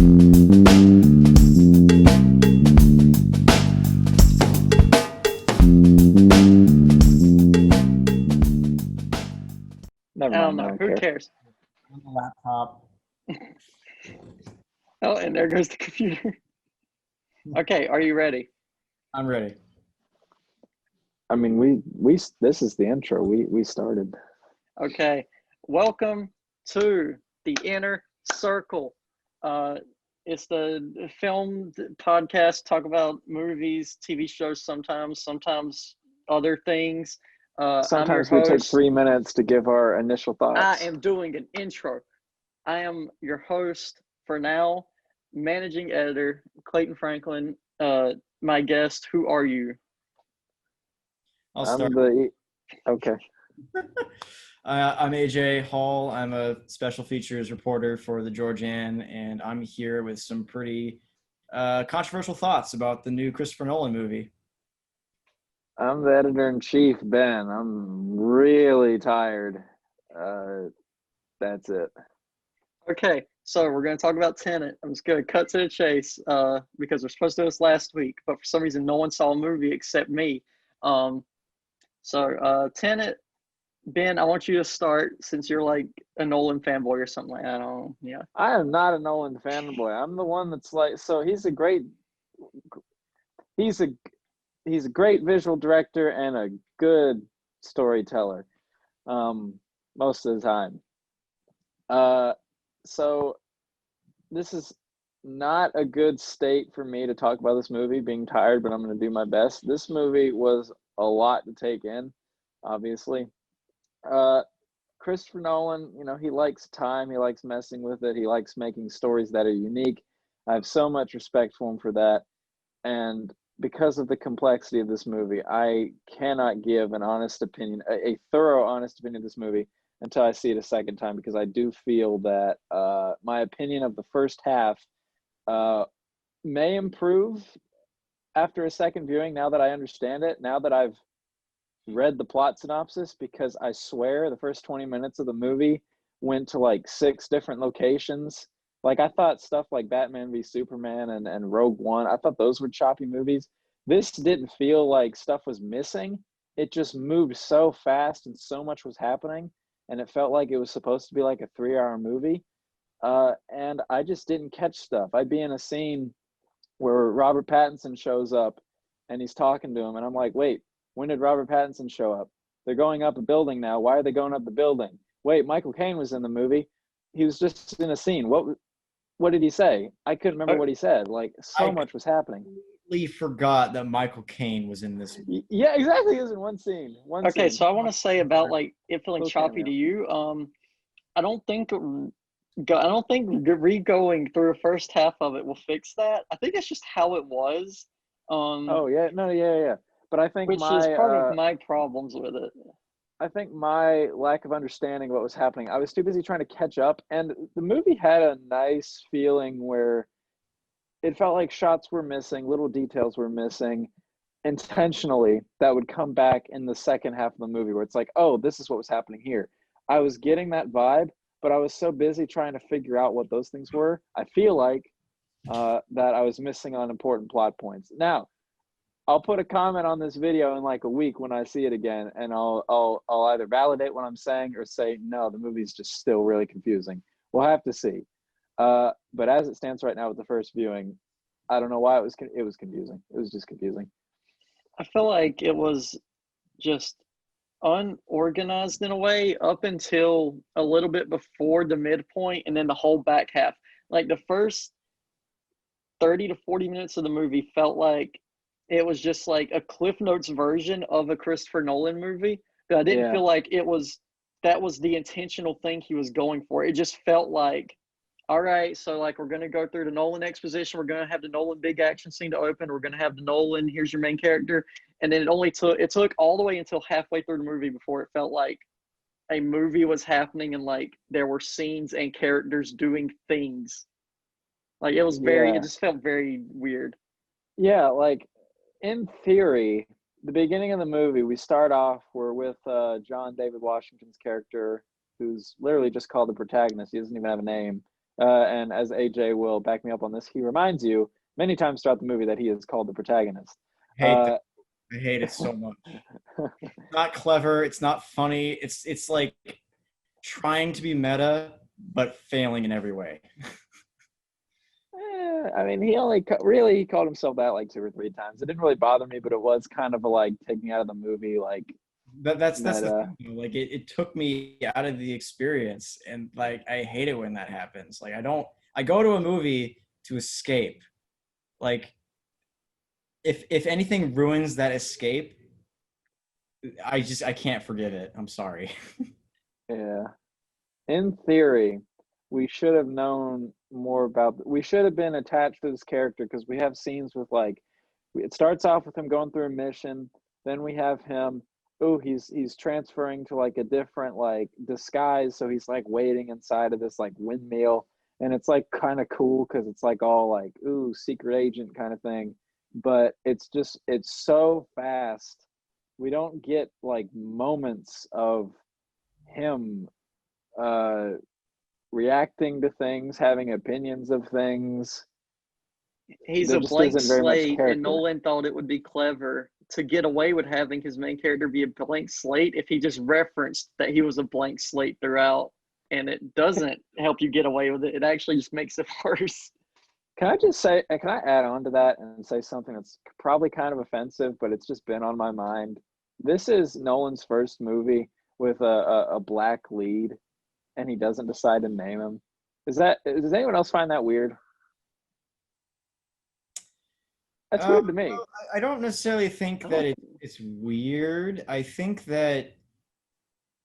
Never I don't mind. I know. don't Who care. cares? On the laptop. Oh, and there goes the computer. Okay, are you ready? I'm ready. I mean, we this is the intro. We started. Okay, welcome to the Inner Circle. It's the film podcast. Talk about movies, TV shows. Sometimes other things. I'm your Sometimes we take host. 3 minutes to give our initial I thoughts. am doing an intro. I am your host for now, managing editor Clayton Franklin. My guest, who are you? I'll I'm start. okay. I'm AJ Hall. I'm a special features reporter for the Georgian, and I'm here with some pretty controversial thoughts about the new Christopher Nolan movie. I'm the editor-in-chief, Ben. I'm really tired. That's it. Okay, so we're going to talk about Tenet. I'm just going to cut to the chase because we're supposed to do this last week, but for some reason no one saw a movie except me. Tenet, Ben, I want you to start since you're like a Nolan fanboy or something like that. I don't know. Yeah. I am not a Nolan fanboy. I'm the one that's like, so he's a great visual director and a good storyteller, most of the time. So this is not a good state for me to talk about this movie, being tired, but I'm going to do my best. This movie was a lot to take in, obviously. Christopher Nolan, he likes time, he likes messing with it, he likes making stories that are unique. I have so much respect for him for that. And because of the complexity of this movie, I cannot give an honest opinion, a thorough, honest opinion of this movie until I see it a second time, because I do feel that my opinion of the first half may improve after a second viewing, now that I understand it, now that I've read the plot synopsis, because I swear the first 20 minutes of the movie went to like 6 different locations. Like, I thought stuff like Batman v Superman and Rogue One, I thought those were choppy movies. This didn't feel like stuff was missing. It just moved so fast and so much was happening, and it felt like it was supposed to be like a 3-hour movie. And I just didn't catch stuff. I'd be in a scene where Robert Pattinson shows up and he's talking to him, and I'm like, wait, when did Robert Pattinson show up? They're going up a building now. Why are they going up the building? Wait, Michael Caine was in the movie. He was just in a scene. What did he say? I couldn't remember what he said. Like, so much was happening. Completely forgot that Michael Caine was in this movie. Yeah, exactly. He was in one scene. Okay, scene. so I want to say about like it feeling Little choppy cameo. to you. I don't think re-going through the first half of it will fix that. I think it's just how it was. Oh yeah, no, yeah. But I think which is part of my problems with it. I think my lack of understanding of what was happening, I was too busy trying to catch up, and the movie had a nice feeling where it felt like shots were missing, little details were missing intentionally, that would come back in the second half of the movie, where it's like, oh, this is what was happening here. I was getting that vibe, but I was so busy trying to figure out what those things were. I feel like that I was missing on important plot points. Now, I'll put a comment on this video in like a week when I see it again, and I'll either validate what I'm saying or say, no, the movie's just still really confusing. We'll have to see. But as it stands right now with the first viewing, I don't know why it was confusing. It was just confusing. I feel like it was just unorganized in a way up until a little bit before the midpoint, and then the whole back half. Like the first 30 to 40 minutes of the movie felt like it was just like a Cliff Notes version of a Christopher Nolan movie. But I didn't feel like that was the intentional thing he was going for. It just felt like, all right, so like we're going to go through the Nolan exposition. We're going to have the Nolan big action scene to open. We're going to have the Nolan, here's your main character. And then it took all the way until halfway through the movie before it felt like a movie was happening and like there were scenes and characters doing things. Like it just felt very weird. Yeah, like in theory, the beginning of the movie, we start off, we're with John David Washington's character, who's literally just called the protagonist. He doesn't even have a name. And as AJ will back me up on this, he reminds you many times throughout the movie that he is called the protagonist. I hate it so much. It's not clever. It's not funny. It's like trying to be meta, but failing in every way. I mean, he only really called himself that like 2 or 3 times. It didn't really bother me, but it was kind of a, like, taking out of the movie, like, That's the thing. Like it took me out of the experience, and like I hate it when that happens. Like I go to a movie to escape. Like if anything ruins that escape, I can't forgive it. I'm sorry. Yeah. In theory, we should have known more about. We should have been attached to this character because we have scenes with, like, it starts off with him going through a mission. Then we have him. Oh, he's transferring to, like, a different, like, disguise. So he's, like, waiting inside of this, like, windmill, and it's, like, kind of cool because it's, like, all like, ooh, secret agent kind of thing. But it's so fast. We don't get, like, moments of him reacting to things, having opinions of things. He's There a just blank isn't very much slate, character. and Nolan thought it would be clever to get away with having his main character be a blank slate if he just referenced that he was a blank slate throughout. And it doesn't help you get away with it. It actually just makes it worse. Can I add on to that and say something that's probably kind of offensive, but it's just been on my mind? This is Nolan's first movie with a black lead, and he doesn't decide to name him. Does anyone else find that weird? That's weird to me. I don't necessarily think that it's weird. I think that,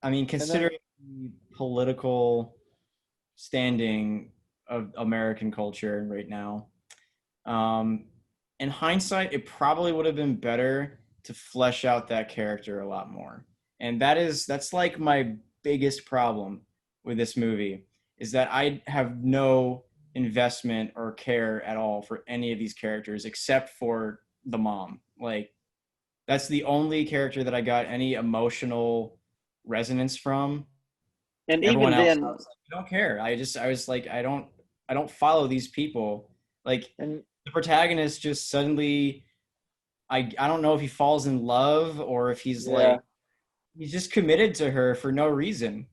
I mean, considering the political standing of American culture right now, in hindsight, it probably would have been better to flesh out that character a lot more. And that's like my biggest problem with this movie, is that I have no investment or care at all for any of these characters except for the mom. Like, that's the only character that I got any emotional resonance from. And Everyone even else, then, I don't care. I was like, I don't follow these people. Like, And the protagonist just suddenly, I don't know if he falls in love or if he's like, he's just committed to her for no reason.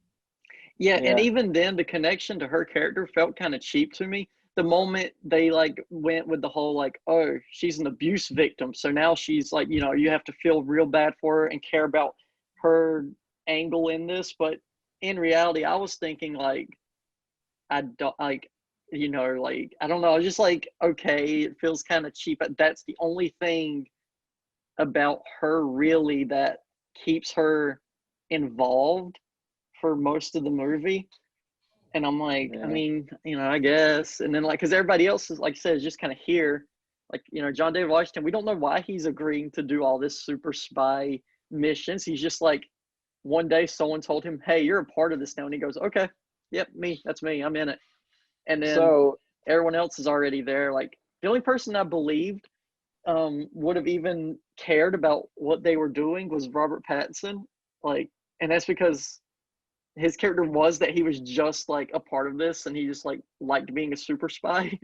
yeah, and yeah, even then, the connection to her character felt kind of cheap to me. The moment they like went with the whole like, oh, she's an abuse victim, so now she's like, you have to feel real bad for her and care about her angle in this. But in reality, I was thinking like, I don't like, like I don't know. I was just like, okay, it feels kind of cheap. But that's the only thing about her really that keeps her involved for most of the movie. And I'm like, I yeah. mean, I guess. And then like, because everybody else is like I said, is just kind of here. Like, John David Washington, we don't know why he's agreeing to do all this super spy missions. He's just like, one day someone told him, hey, you're a part of this now. And he goes, okay, yep, that's me. I'm in it. And then So everyone else is already there. Like, the only person I believed would have even cared about what they were doing was Robert Pattinson. Like, and that's because his character was that he was just like a part of this, and he just like liked being a super spy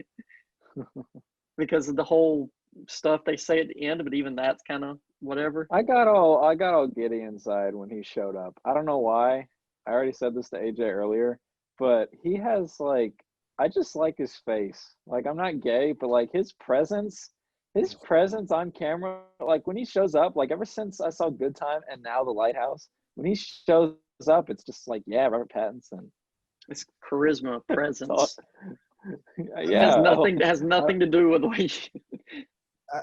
because of the whole stuff they say at the end. But even that's kind of whatever. I got all giddy inside when he showed up. I don't know why. I already said this to AJ earlier, but he has, like, I just like his face. Like, I'm not gay, but like his presence on camera, like when he shows up, like ever since I saw Good Time and now The Lighthouse, when he shows up, it's just like, yeah, Robert Pattinson. It's charisma, presence. Yeah, has nothing to do with the way.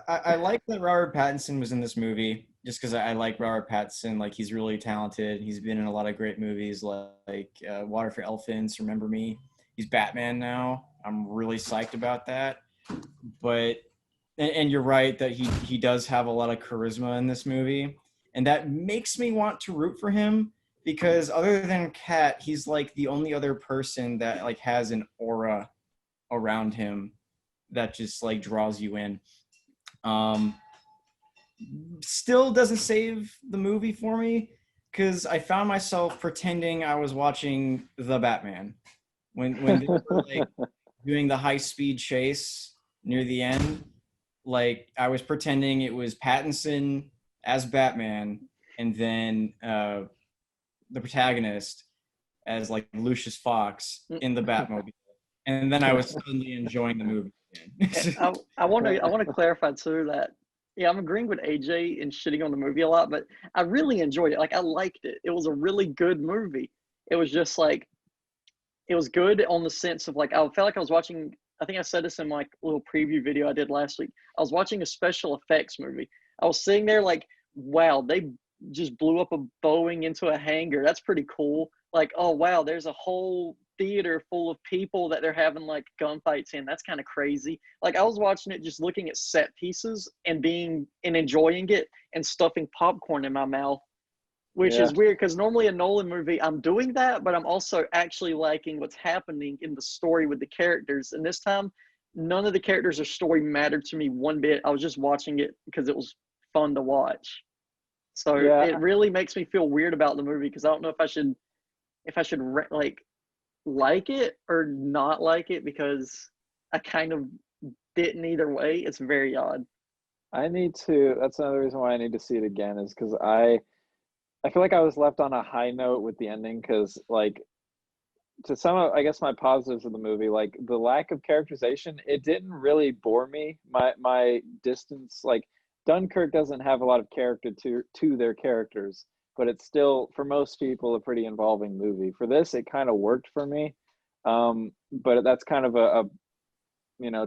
I like that Robert Pattinson was in this movie just because I like Robert Pattinson. Like, he's really talented. He's been in a lot of great movies like Water for Elephants, Remember Me. He's Batman now. I'm really psyched about that. But and you're right that he does have a lot of charisma in this movie, and that makes me want to root for him because other than Kat, he's like the only other person that like has an aura around him that just like draws you in. Still doesn't save the movie for me because I found myself pretending I was watching The Batman when they were like doing the high-speed chase near the end, like I was pretending it was Pattinson as Batman, and then the protagonist as like Lucius Fox in the Batmobile, and then I was suddenly enjoying the movie again. I want to clarify too that yeah, I'm agreeing with AJ and shitting on the movie a lot, but I really enjoyed it. Like I liked it. It was a really good movie. It was just like it was good on the sense of like I felt like I was watching. I think I said this in like a little preview video I did last week. I was watching a special effects movie. I was sitting there like, wow, they just blew up a Boeing into a hangar. That's pretty cool. Like, oh wow, there's a whole theater full of people that they're having like gunfights in. That's kind of crazy. Like I was watching it just looking at set pieces and enjoying it and stuffing popcorn in my mouth, which is weird because normally a Nolan movie I'm doing that, but I'm also actually liking what's happening in the story with the characters. And this time none of the characters or story mattered to me one bit. I was just watching it because it was fun to watch. So it really makes me feel weird about the movie because I don't know if I should like it or not like it because I kind of didn't either way. It's very odd. That's another reason why I need to see it again is because I feel like I was left on a high note with the ending because like to some of I guess my positives of the movie, like the lack of characterization, it didn't really bore me. My distance, like Dunkirk doesn't have a lot of character to their characters, but it's still for most people a pretty involving movie. For this, it kind of worked for me. But that's kind of a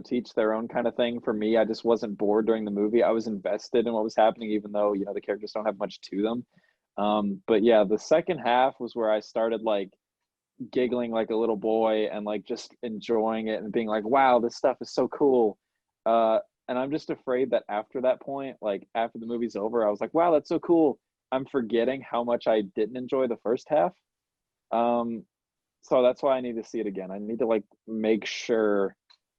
teach their own kind of thing. For me, I just wasn't bored during the movie. I was invested in what was happening, even though the characters don't have much to them. But yeah, the second half was where I started like giggling like a little boy and like just enjoying it and being like, wow, this stuff is so cool. And I'm just afraid that after that point, like after the movie's over, I was like, wow, that's so cool. I'm forgetting how much I didn't enjoy the first half. So that's why I need to see it again. I need to like make sure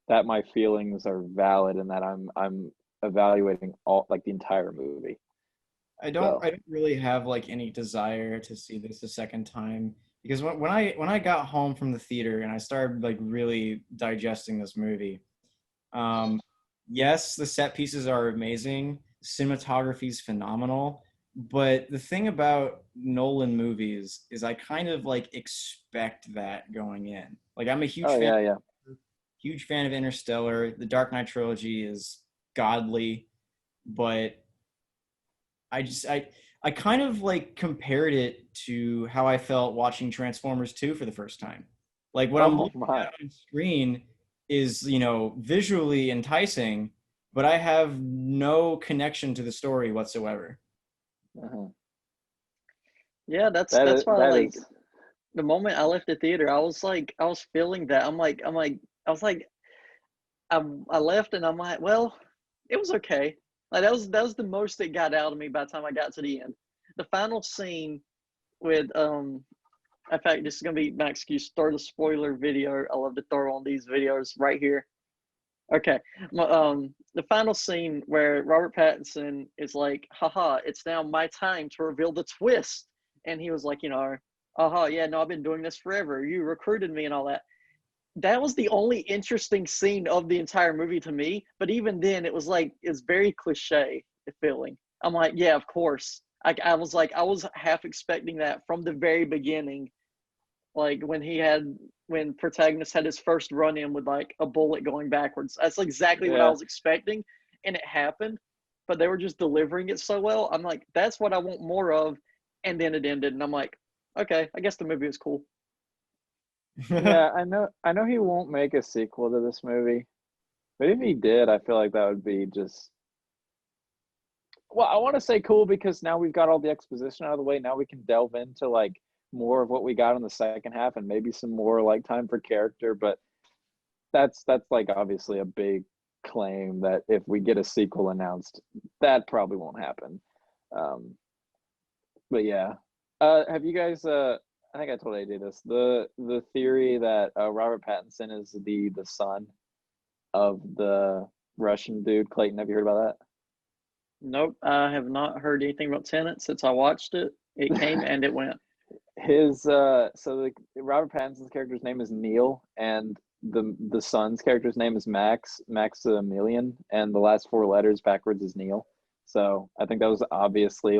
that my feelings are valid and that I'm evaluating all like the entire movie. I don't really have like any desire to see this a second time because when I got home from the theater and I started like really digesting this movie, yes, the set pieces are amazing, cinematography is phenomenal, but the thing about Nolan movies is I kind of like expect that going in. Like I'm a huge fan of Interstellar. The Dark Knight trilogy is godly, but I kind of like compared it to how I felt watching Transformers 2 for the first time. Like what I'm looking at on screen is, visually enticing, but I have no connection to the story whatsoever. Uh-huh. Yeah, that's why like the moment I left the theater, I was feeling that. I left and I'm like, well, it was okay. Like that was the most that got out of me by the time I got to the end. The final scene with in fact, this is gonna be my excuse. Start a spoiler video. I love to throw on these videos right here. Okay, the final scene where Robert Pattinson is like, haha, it's now my time to reveal the twist, and he was like, yeah, no, I've been doing this forever. You recruited me and all that. That was the only interesting scene of the entire movie to me. But even then, it was like it's very cliche feeling. I'm like, yeah, of course. I was half expecting that from the very beginning, like when protagonist had his first run in with like a bullet going backwards. That's exactly what I was expecting, and it happened. But they were just delivering it so well. I'm like, that's what I want more of. And then it ended, and I'm like, okay, I guess the movie is cool. Yeah, I know he won't make a sequel to this movie, but if he did, I feel like that would be just I want to say cool because now we've got all the exposition out of the way. Now we can delve into like more of what we got in the second half and maybe some more like time for character, but that's like obviously a big claim that if we get a sequel announced, that probably won't happen. But yeah. Have you guys I think I told AJ this. The theory that Robert Pattinson is the son of the Russian dude Clayton. Have you heard about that? Nope, I have not heard anything about Tenet since I watched it. It came and it went. His Robert Pattinson's character's name is Neil, and the son's character's name is Maximilian, and the last four letters backwards is Neil. So I think that was obviously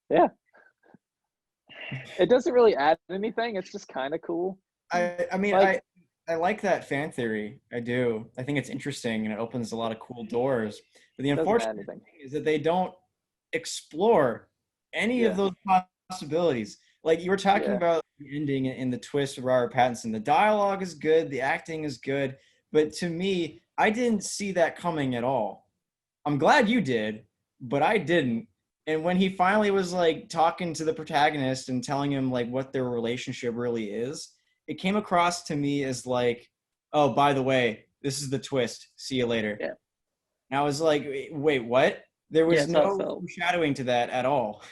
yeah. It doesn't really add anything. It's just kind of cool. I mean, Like, I like that fan theory. I do. I think it's interesting and it opens a lot of cool doors. But the it doesn't add unfortunate anything. thing is that they don't explore any of Yeah, those possibilities. Like you were talking yeah. about the ending and the twist with Robert Pattinson. The dialogue is good, the acting is good, but to me, I didn't see that coming at all. I'm glad you did, but I didn't. And when he finally was like talking to the protagonist and telling him like what their relationship really is, it came across to me as like, oh, by the way, this is the twist. See you later. Yeah. And I was like, wait, what? There Yeah, was that's how it no felt. foreshadowing to that at all.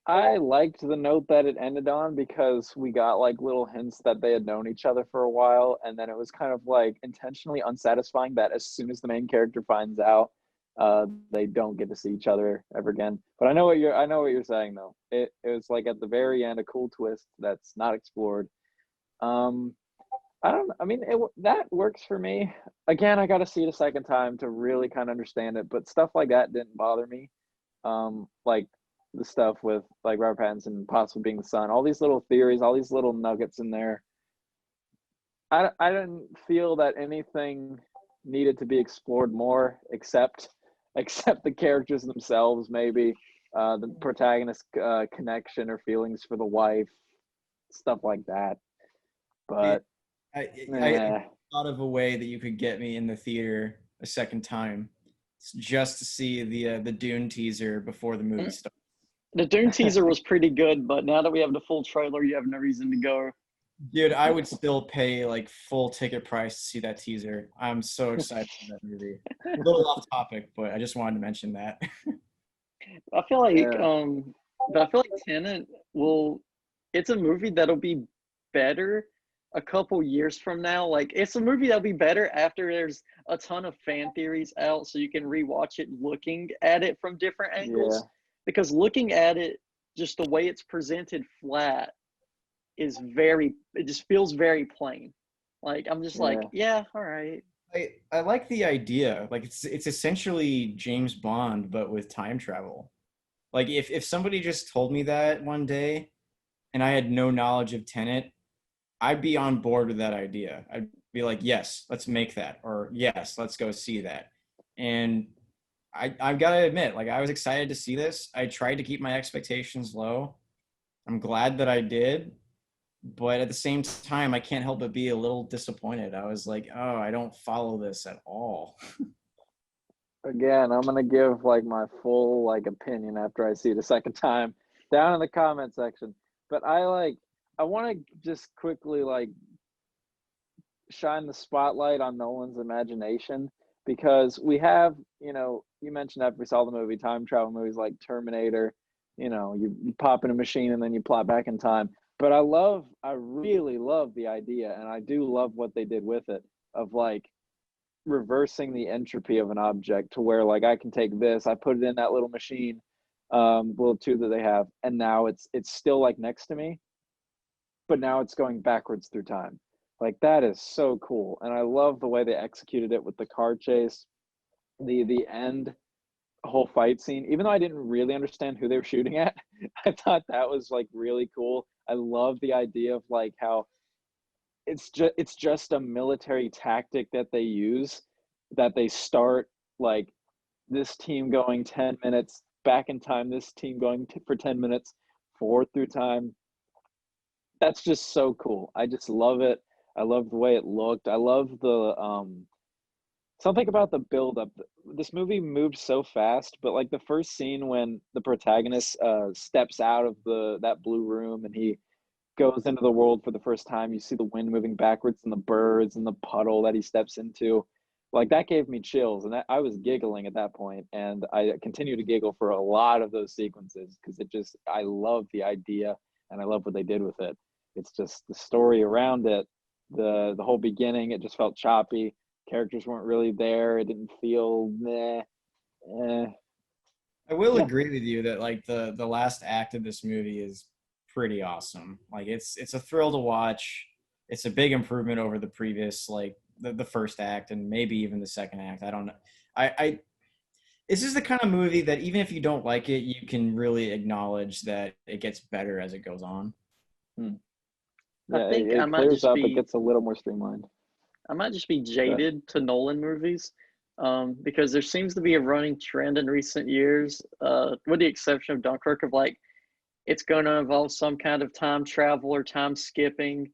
I liked the note that it ended on because we got like little hints that they had known each other for a while, and then it was kind of like intentionally unsatisfying that as soon as the main character finds out, they don't get to see each other ever again. But I know what you're saying though. It was like at the very end a cool twist that's not explored. Um, I don't. I mean, that works for me. Again, I got to see it a second time to really kind of understand it. But stuff like that didn't bother me. Like the stuff with like Robert Pattinson possibly being the son, all these little theories, all these little nuggets in there. I didn't feel that anything needed to be explored more, except the characters themselves, maybe the protagonist connection or feelings for the wife, stuff like that. It, But I eh, thought of a way that you could get me in the theater a second time, just to see the Dune teaser before the movie Mm. starts. The Dune teaser was pretty good, but now that we have the full trailer, you have no reason to go. Dude, I would still pay like full ticket price to see that teaser. I'm so excited for that movie. A little off topic, but I just wanted to mention that. I feel like yeah, but I feel like Tenet will it's a movie that'll be better a couple years from now. Like it's a movie that'll be better after there's a ton of fan theories out so you can rewatch it looking at it from different yeah, angles. Because looking at it just the way it's presented flat is it just feels very plain. Like I'm just like, yeah, yeah, all right. I like the idea. Like it's essentially James Bond, but with time travel. Like if somebody just told me that one day and I had no knowledge of Tenet, I'd be on board with that idea. I'd be like, yes, let's make that, or yes, let's go see that. And I've got to admit, like I was excited to see this. I tried to keep my expectations low. I'm glad that I did, but at the same time, I can't help but be a little disappointed. I was like, oh, I don't follow this at all. again, I'm gonna give like my full like opinion after I see it a second time down in the comment section. But I want to just quickly like shine the spotlight on Nolan's imagination because we have, you mentioned after we saw the movie, time travel movies like Terminator, you pop in a machine and then you plot back in time. But I really love the idea, and I do love what they did with it of like reversing the entropy of an object to where like I can take this, I put it in that little machine, little tube that they have, and now it's still like next to me, but now it's going backwards through time. Like that is so cool, and I love the way they executed it with the car chase, the end whole fight scene. Even though I didn't really understand who they were shooting at, I thought that was like really cool. I love the idea of like how it's just a military tactic that they use, that they start like this team going 10 minutes back in time, this team going for 10 minutes forward through time. That's just so cool. I just love it. I love the way it looked. I love the something about the build up. This movie moved so fast, but like the first scene when the protagonist steps out of the that blue room and he goes into the world for the first time, you see the wind moving backwards and the birds and the puddle that he steps into. Like that gave me chills, and I was giggling at that point, and I continue to giggle for a lot of those sequences because I love the idea and I love what they did with it. It's just the story around it, the whole beginning. It just felt choppy. Characters weren't really there. It didn't feel meh. Eh. I will Yeah, agree with you that like the last act of this movie is pretty awesome. Like it's a thrill to watch. It's a big improvement over the previous, like the first act and maybe even the second act. I don't know. I This is the kind of movie that even if you don't like it, you can really acknowledge that it gets better as it goes on. Yeah, I think it I might clears just up. be It gets a little more streamlined. I might just be jaded to Nolan movies, because there seems to be a running trend in recent years, with the exception of Dunkirk, of like it's going to involve some kind of time travel or time skipping.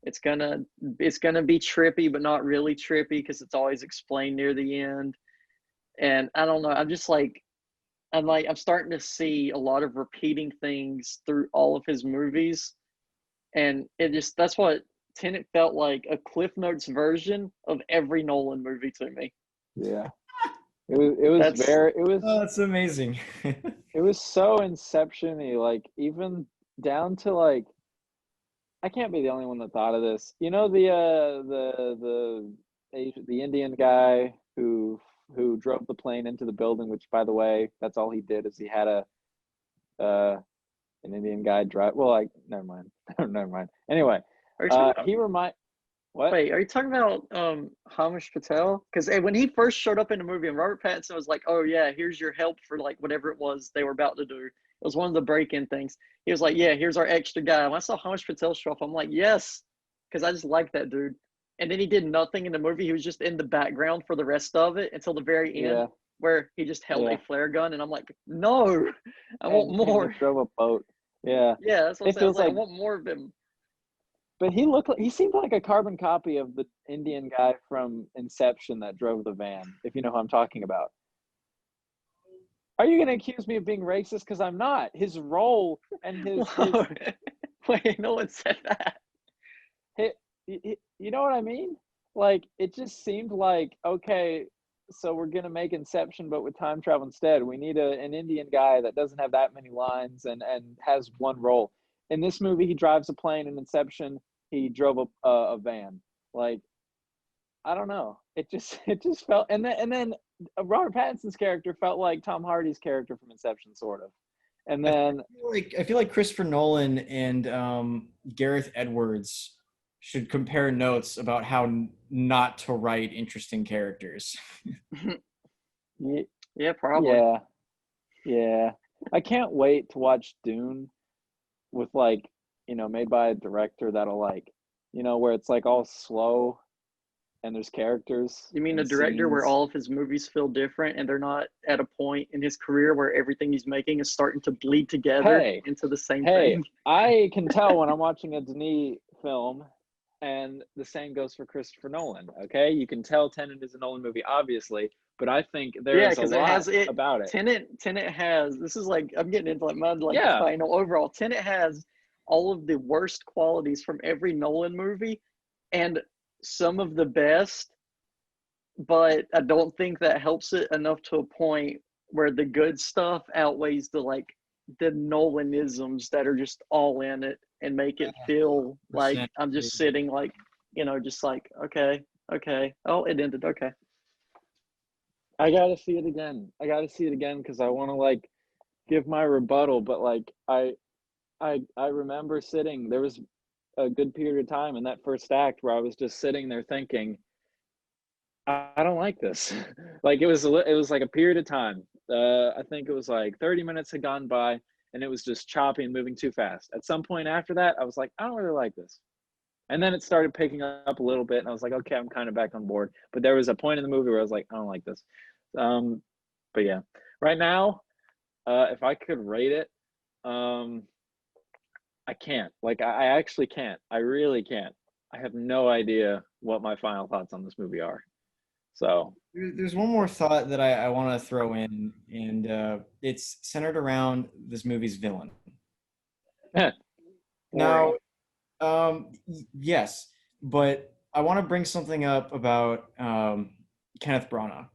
It's gonna be trippy, but not really trippy because it's always explained near the end. And I don't know. I'm starting to see a lot of repeating things through all of his movies, and that's what Tenet felt like, a Cliff Notes version of every Nolan movie to me. Yeah, it was That's very Oh, that's amazing. it was so Inception-y, like even down to like I can't be the only one that thought of this. You know the Indian guy who drove the plane into the building, which by the way, that's all he did is he had a an Indian guy drive. Well, like never mind, never mind. Anyway, are you talking about, he remind what? wait, are you talking about Hamish Patel? Because when he first showed up in the movie and Robert Pattinson was like, "Oh yeah, here's your help for like whatever it was they were about to do." It was one of the break-in things. He was like, "Yeah, here's our extra guy." When I saw Hamish Patel show up, I'm like, "Yes," because I just like that dude. And then he did nothing in the movie. He was just in the background for the rest of it until the very end, Yeah, where he just held yeah, a flare gun, and I'm like, "No, I want and more." he drove a boat. Yeah, Yeah, that's what I'm it saying. I was feels like, I like, want more of him. but he seemed like a carbon copy of the Indian guy from Inception that drove the van. If you know who I'm talking about. Are you going to accuse me of being racist? Because I'm not. His role and Whoa. Wait, no one said that. his you know what I mean? Like it just seemed like okay, so we're gonna make Inception, but with time travel instead. We need an Indian guy that doesn't have that many lines and has one role. In this movie, he drives a plane. In Inception, he drove a van. Like I don't know. It just felt and then Robert Pattinson's character felt like Tom Hardy's character from Inception, sort of. And then I feel like Christopher Nolan and Gareth Edwards should compare notes about how not to write interesting characters. Yeah, probably. yeah, yeah. I can't wait to watch Dune with like, made by a director that'll like, where it's like all slow and there's characters You mean a and director where scenes. all of his movies feel different and they're not at a point in his career where everything he's making is starting to bleed together Hey, into the same hey, thing? I can tell when I'm watching a Denis film, and the same goes for Christopher Nolan. Okay, you can tell Tenet is a Nolan movie, obviously, but I think there Yeah, is a because it lot has it. about it. Tenet has, this is like, I'm getting into like my like the Yeah, final overall. Tenet has all of the worst qualities from every Nolan movie and some of the best, but I don't think that helps it enough to a point where the good stuff outweighs the Nolanisms that are just all in it and make it feel like Percent. I'm just sitting like, just like, okay, okay. Oh, it ended. Okay. I gotta see it again. I gotta see it again because I want to like give my rebuttal. But like I remember sitting. There was a good period of time in that first act where I was just sitting there thinking, I don't like this. Like it was like a period of time. I think it was like 30 minutes had gone by and it was just choppy and moving too fast. At some point after that, I was like, I don't really like this. And then it started picking up a little bit and I was like, okay, I'm kind of back on board. But there was a point in the movie where I was like, I don't like this. Um, but yeah, right now, if I could rate it, um, I can't. Like I actually can't. I really can't. I have no idea what my final thoughts on this movie are. So There's one more thought that I want to throw in, and it's centered around this movie's villain. Now, boring. yes, but I want to bring something up about Kenneth Branagh.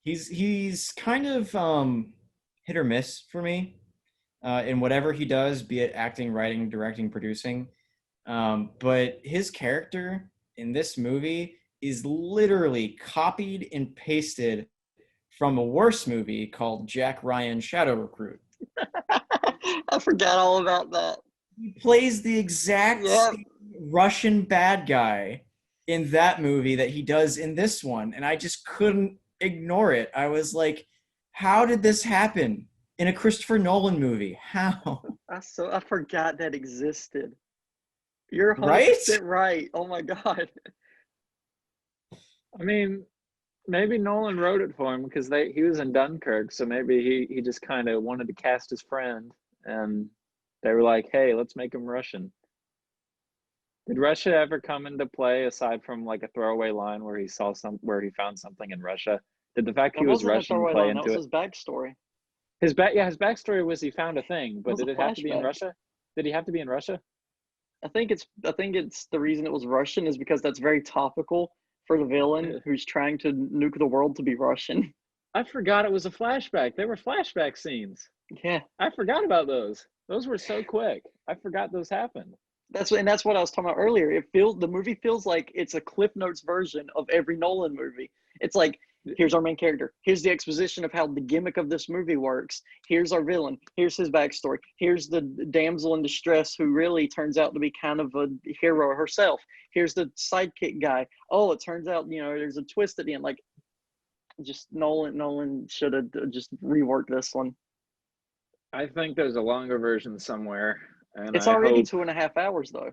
He's kind of hit or miss for me in whatever he does, be it acting, writing, directing, producing. But his character in this movie is literally copied and pasted from a worse movie called Jack Ryan Shadow Recruit. I forgot all about that. he plays the exact same Russian bad guy in that movie that he does in this one, and I just couldn't ignore it. I was like, how did this happen in a Christopher Nolan movie? How? I forgot that existed. You're 100% Right? right. Oh my god. I mean, maybe Nolan wrote it for him because he was in Dunkirk, so maybe he just kind of wanted to cast his friend, and they were like, "Hey, let's make him Russian." Did Russia ever come into play aside from like a throwaway line where he found something in Russia? Did the fact That he was wasn't a Russian throwaway play line. That into was it? his backstory. His backstory was he found a thing, It but was did a it have to be in flashback. Russia? Did he have to be in Russia? I think it's the reason it was Russian is because that's very topical for the villain who's trying to nuke the world to be Russian. I forgot it was a flashback. There were flashback scenes. Yeah. I forgot about those. Those were so quick. I forgot those happened. That's what I was talking about earlier. The movie feels like it's a Cliff Notes version of every Nolan movie. It's like, here's our main character. Here's the exposition of how the gimmick of this movie works. Here's our villain. Here's his backstory. Here's the damsel in distress who really turns out to be kind of a hero herself. Here's the sidekick guy. Oh, it turns out, there's a twist at the end. Like, just Nolan should have just reworked this one. I think there's a longer version somewhere. And it's already 2.5 hours, though.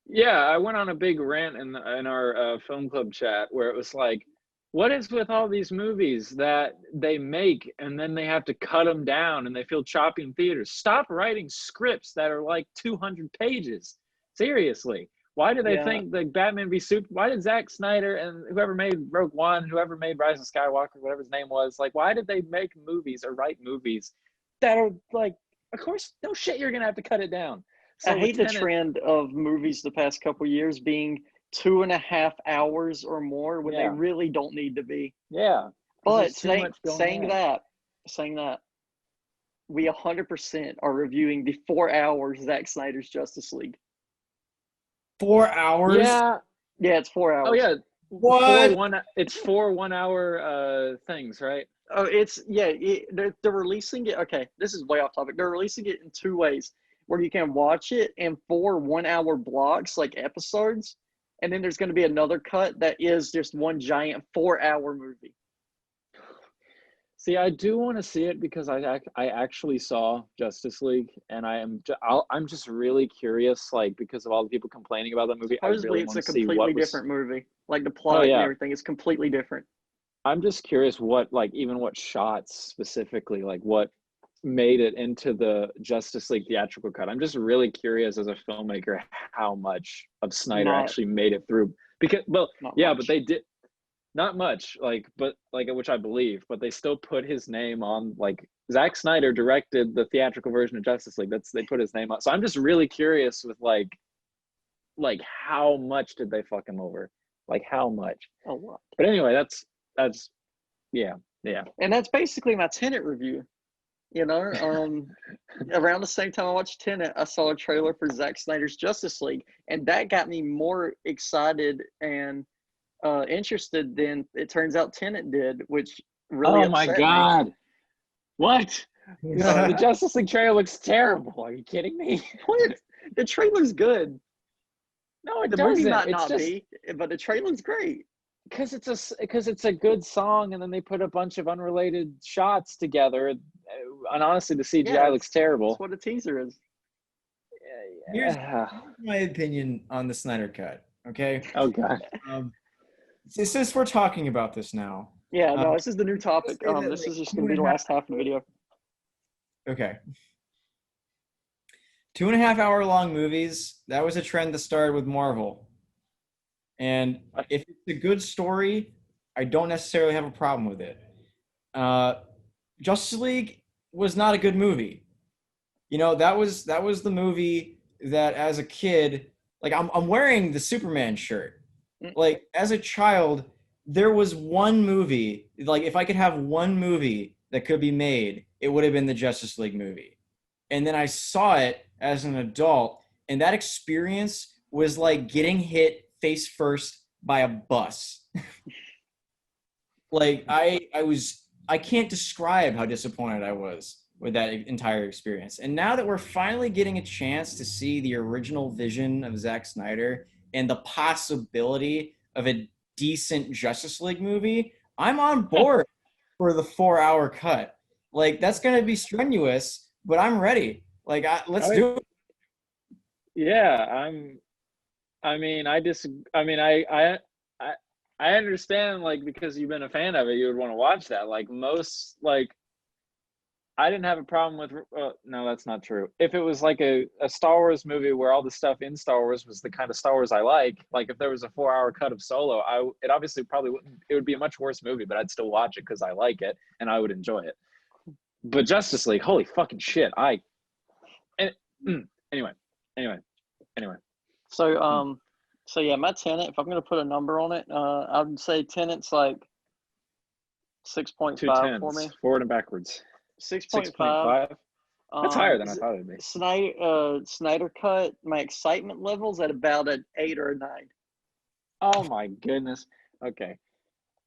Yeah, I went on a big rant in our film club chat where it was like, what is with all these movies that they make and then they have to cut them down and they feel choppy in theaters? Stop writing scripts that are like 200 pages. Seriously. Why do they think the Batman v Super? Why did Zack Snyder and whoever made Rogue One, whoever made Rise of Skywalker, whatever his name was, like, why did they make movies or write movies that are like, of course, no shit, you're going to have to cut it down. So I hate the trend of movies the past couple years being 2.5 hours or more when they really don't need to be. Yeah. But saying that, we 100% are reviewing the 4 hours Zack Snyder's Justice League. 4 hours? Yeah, it's 4 hours. Oh yeah. What? It's 4 1 hour things, right? Oh, they're releasing it. Okay, this is way off topic. They're releasing it in 2 ways, where you can watch it in 4 1-hour blocks, like episodes, and then there's going to be another cut that is just one giant 4-hour movie. See, I do want to see it because I actually saw Justice League, and I'm just really curious, like, because of all the people complaining about that movie. Supposedly, it's a completely different movie. Like the plot and everything is completely different. I'm just curious what shots specifically, like what made it into the Justice League theatrical cut. I'm just really curious as a filmmaker how much of Snyder actually made it through. Because, but they did not much, which I believe, but they still put his name on. Like, Zack Snyder directed the theatrical version of Justice League. They put his name on. So I'm just really curious with like how much did they fuck him over? Like, how much? A lot. But anyway, that's yeah. And that's basically my Tenet review. Around the same time I watched Tenet, I saw a trailer for Zack Snyder's Justice League, and that got me more excited and interested than it turns out Tenet did, which really upset me. God. What? The Justice League trailer looks terrible. Are you kidding me? What? The trailer's good. No, the movie might not be, but the trailer's great. Because it's a good song, and then they put a bunch of unrelated shots together, and honestly, the CGI looks terrible. That's what a teaser is. Here's my opinion on the Snyder Cut. Okay. Oh God. Since we're talking about this now. Yeah. No, this is the new topic. This is just gonna be the last half of the video. Okay. 2.5 hour long movies. That was a trend that started with Marvel. And if it's a good story, I don't necessarily have a problem with it. Justice League was not a good movie. That was the movie that as a kid, like I'm wearing the Superman shirt. Like as a child, there was one movie, like if I could have one movie that could be made, it would have been the Justice League movie. And then I saw it as an adult, and that experience was like getting hit face first by a bus. Like I can't describe how disappointed I was with that entire experience. And now that we're finally getting a chance to see the original vision of Zack Snyder and the possibility of a decent Justice League movie, I'm on board for the 4-hour cut. Like, that's going to be strenuous, but I'm ready. Like, let's do it. Yeah, I understand, like, because you've been a fan of it, you would want to watch that. Like, I didn't have a problem with. No, that's not true. If it was like a Star Wars movie where all the stuff in Star Wars was the kind of Star Wars I like if there was a 4-hour cut of Solo, it obviously probably wouldn't. It would be a much worse movie, but I'd still watch it because I like it and I would enjoy it. But Justice League, holy fucking shit! Anyway. So yeah, my Tenet. If I'm gonna put a number on it, I would say Tenet's like 6.5 for me. Forward and backwards. 6.5. That's higher than I thought it'd be. Snyder Cut. My excitement level's at about an 8 or a 9. Oh my goodness. Okay.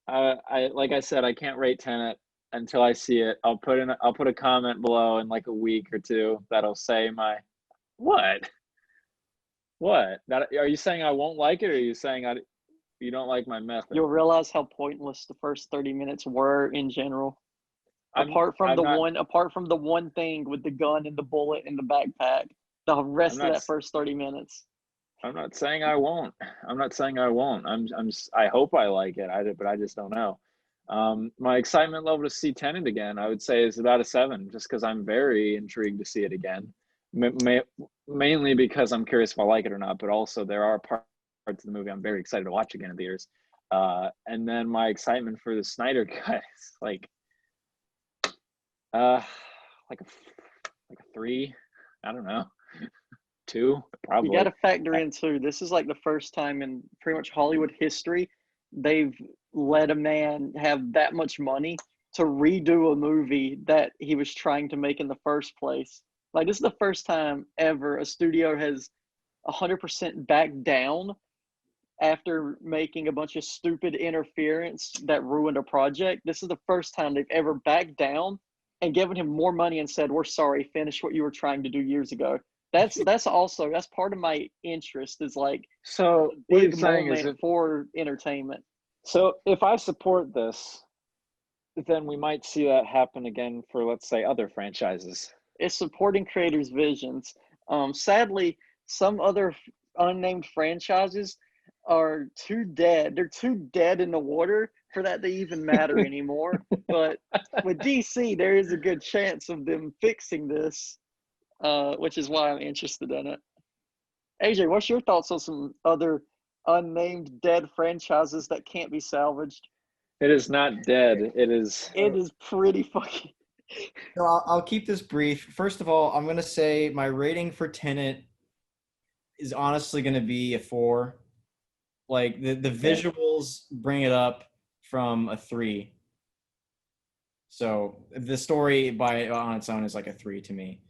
Like I said, I can't rate Tenet until I see it. I'll put a comment below in like a week or two that'll say my what? That, are you saying I won't like it, or are you saying you don't like my method? You'll realize how pointless the first 30 minutes were in general. Apart from the one thing with the gun and the bullet and the backpack, the rest of that first 30 minutes. I'm not saying I won't. I hope I like it. But I just don't know. My excitement level to see Tenet again, I would say, is about a 7, just because I'm very intrigued to see it again. Mainly because I'm curious if I like it or not, but also there are parts of the movie I'm very excited to watch again in theaters. And then my excitement for the Snyder Cut is like a 3. I don't know. 2 probably. You got to factor in too. This is like the first time in pretty much Hollywood history they've let a man have that much money to redo a movie that he was trying to make in the first place. Like, this is the first time ever a studio has 100% backed down after making a bunch of stupid interference that ruined a project. This is the first time they've ever backed down and given him more money and said, "We're sorry, finish what you were trying to do years ago." That's part of my interest, is like, so big moment for entertainment. So if I support this, then we might see that happen again for, let's say, other franchises. It's supporting creators' visions. Sadly, some other unnamed franchises are too dead. They're too dead in the water for that to even matter anymore. But with DC, there is a good chance of them fixing this, which is why I'm interested in it. AJ, what's your thoughts on some other unnamed dead franchises that can't be salvaged? It is not dead. It is pretty fucking... So I'll keep this brief. First of all, I'm going to say my rating for Tenet is honestly going to be a 4. Like, the visuals bring it up from a 3. So the story on its own is like a 3 to me.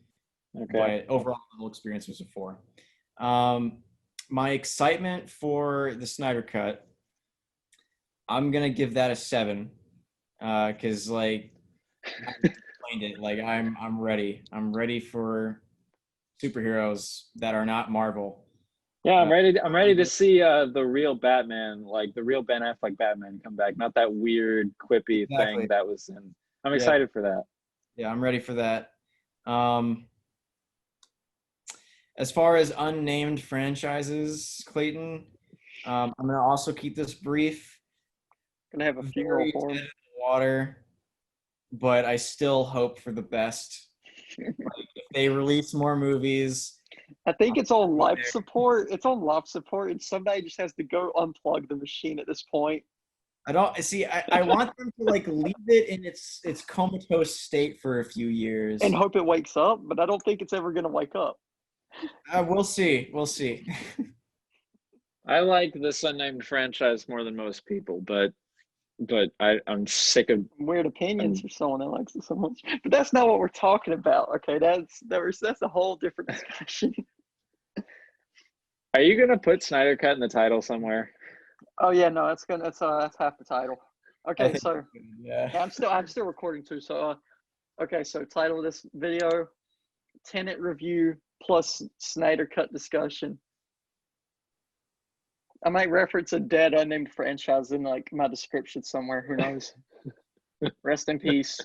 Okay. But overall, the whole experience was a 4. My excitement for the Snyder Cut, I'm going to give that a 7. Because, like, I explained it. Like, I'm ready. I'm ready for superheroes that are not Marvel. Yeah, I'm ready to see the real Batman, like the real Ben Affleck Batman, come back. Not that weird quippy thing that was in. I'm excited for that. Yeah, I'm ready for that. As far as unnamed franchises, Clayton, I'm gonna also keep this brief. Gonna have a funeral for him. Water, but I still hope for the best. Like, if they release more movies, I think it's on life support. It's on life support, and somebody just has to go unplug the machine at this point. I don't see. I want them to like leave it in its comatose state for a few years and hope it wakes up. But I don't think it's ever gonna wake up. We'll see. We'll see. I like this unnamed franchise more than most people, but I'm sick of weird opinions for someone that likes it so much. But that's not what we're talking about. Okay, that's a whole different discussion. Are you gonna put Snyder Cut in the title somewhere? Oh yeah, no, that's half the title. Okay, so yeah, I'm still recording too. So Okay, so title of this video, Tenet review plus Snyder Cut discussion. I might reference a dead unnamed franchise in like my description somewhere. Who knows? Rest in peace.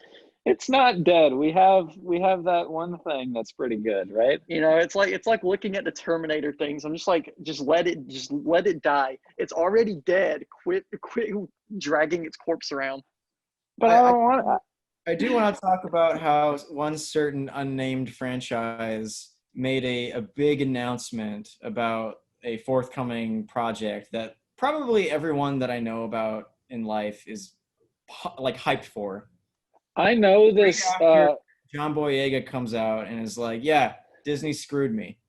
It's not dead. We have that one thing that's pretty good, right? You know, it's like looking at the Terminator things. I'm just like, just let it die. It's already dead. Quit dragging its corpse around. But I don't want. I do want to talk about how one certain unnamed franchise made a big announcement about a forthcoming project that probably everyone that I know about in life is like hyped for. I know this. John Boyega comes out and is like, "Yeah, Disney screwed me."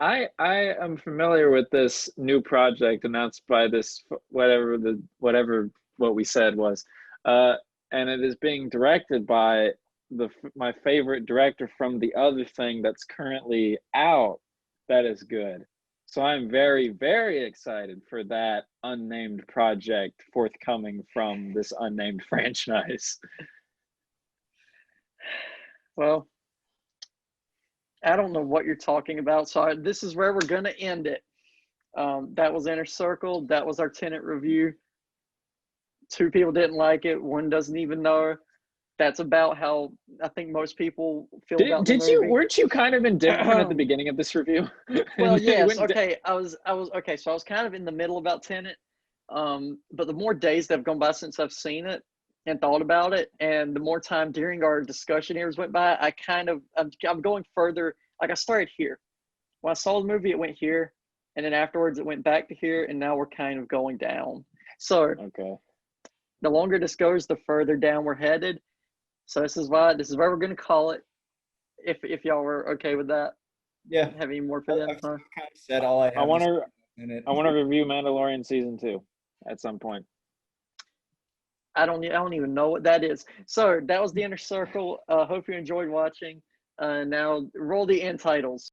I am familiar with this new project announced by this whatever what we said was, and it is being directed by my favorite director from the other thing that's currently out. That is good. So I'm very, very excited for that unnamed project forthcoming from this unnamed franchise. Well, I don't know what you're talking about. So this is where we're going to end it. That was Inner Circle. That was our Tenet review. 2 people didn't like it. 1 doesn't even know. That's about how I think most people feel about the movie. Weren't you kind of indifferent at the beginning of this review? Well, yes. Okay. I was okay. So I was kind of in the middle about Tenet. But the more days that have gone by since I've seen it and thought about it, and the more time during our discussion years went by, I'm going further. Like I started here. When I saw the movie, it went here, and then afterwards it went back to here, and now we're kind of going down. So okay. The longer this goes, the further down we're headed. So this is where we're going to call it. If y'all were okay with that. Yeah. Have any more for them? I've kind of said all I have. I want to review Mandalorian season 2 at some point. I don't even know what that is. So that was the Inner Circle. Hope you enjoyed watching. Now roll the end titles.